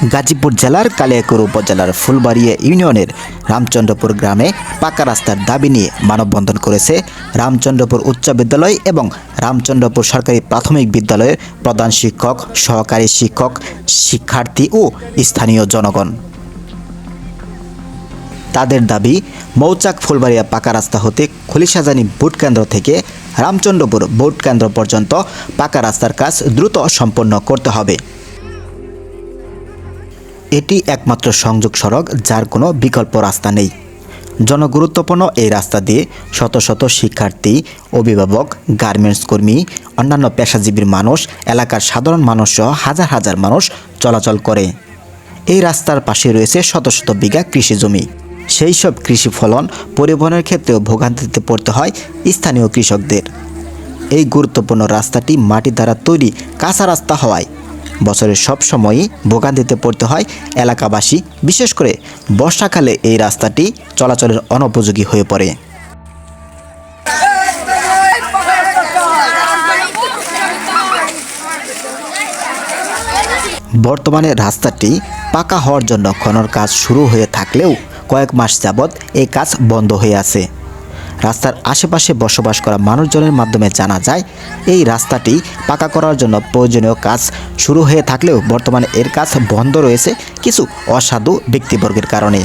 গাজীপুর জেলার কালিয়াকৈর উপজেলার ফুলবাড়িয়া ইউনিয়নের রামচন্দ্রপুর গ্রামে পাকা রাস্তার দাবি নিয়ে মানববন্ধন করেছে রামচন্দ্রপুর উচ্চ বিদ্যালয় এবং রামচন্দ্রপুর সরকারি প্রাথমিক বিদ্যালয়ের প্রধান শিক্ষক, সহকারী শিক্ষক, শিক্ষার্থী ও স্থানীয় জনগণ। তাদের দাবি, মৌচাক ফুলবাড়িয়া পাকা রাস্তা হতে খলিশাজানি ভোট কেন্দ্র থেকে রামচন্দ্রপুর ভোট কেন্দ্র পর্যন্ত পাকা রাস্তার কাজ দ্রুত সম্পন্ন করতে হবে। এটি একমাত্র সংযোগ সড়ক, যার কোনো বিকল্প রাস্তা নেই। জনগুরুত্বপূর্ণ এই রাস্তা দিয়ে শত শত শিক্ষার্থী, অভিভাবক, গার্মেন্টস কর্মী, অন্যান্য পেশাজীবীর মানুষ, এলাকার সাধারণ মানুষ সহ হাজার হাজার মানুষ চলাচল করে। এই রাস্তার পাশে রয়েছে শত শত বিঘা কৃষি জমি। সেই সব কৃষি ফলন পরিবহনের ক্ষেত্রেও ভোগান্তিতে পড়তে হয় স্থানীয় কৃষকদের। এই গুরুত্বপূর্ণ রাস্তাটি মাটি দ্বারা তৈরি কাঁচা রাস্তা হওয়ায় বছরের সব সময়ই ভোগান্তিতে পড়তে হয় এলাকাবাসী। বিশেষ করে বর্ষাকালে এই রাস্তাটি চলাচলের অনুপযোগী হয়ে পড়ে। বর্তমানে রাস্তাটি পাকা হওয়ার জন্য খনন কাজ শুরু হয়ে থাকলেও কয়েক মাস যাবৎ এই কাজ বন্ধ হয়ে আছে। রাস্তার আশেপাশে বসবাস করা মানুষজনের মাধ্যমে জানা যায়, এই রাস্তাটি পাকা করার জন্য প্রয়োজনীয় কাজ শুরু হয়ে থাকলেও বর্তমানে এর কাজ বন্ধ রয়েছে কিছু অসাধু ব্যক্তিবর্গের কারণে।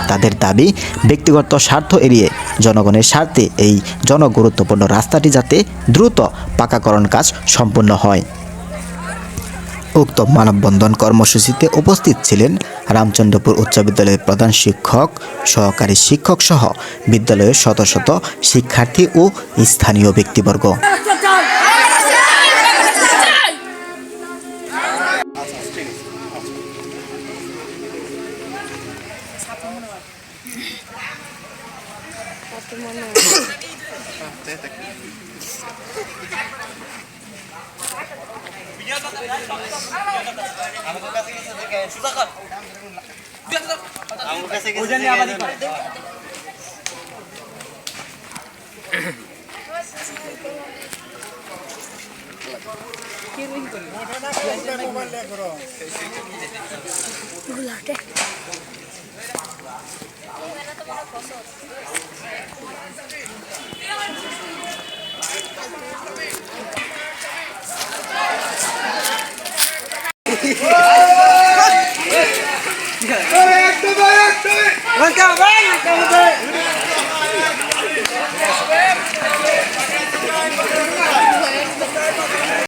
তাদের দাবি, ব্যক্তিগত স্বার্থ এড়িয়ে জনগণের স্বার্থে এই জনগুরুত্বপূর্ণ রাস্তাটি যাতে দ্রুত পাকাকরণ কাজ সম্পূর্ণ হয়। উক্ত মানববন্ধন কর্মসূচিতে উপস্থিত ছিলেন রামচন্দ্রপুর উচ্চ বিদ্যালয়ের প্রধান শিক্ষক, সহকারী শিক্ষক সহ বিদ্যালয়ের শত শত শিক্ষার্থী ও স্থানীয় ব্যক্তিবর্গ।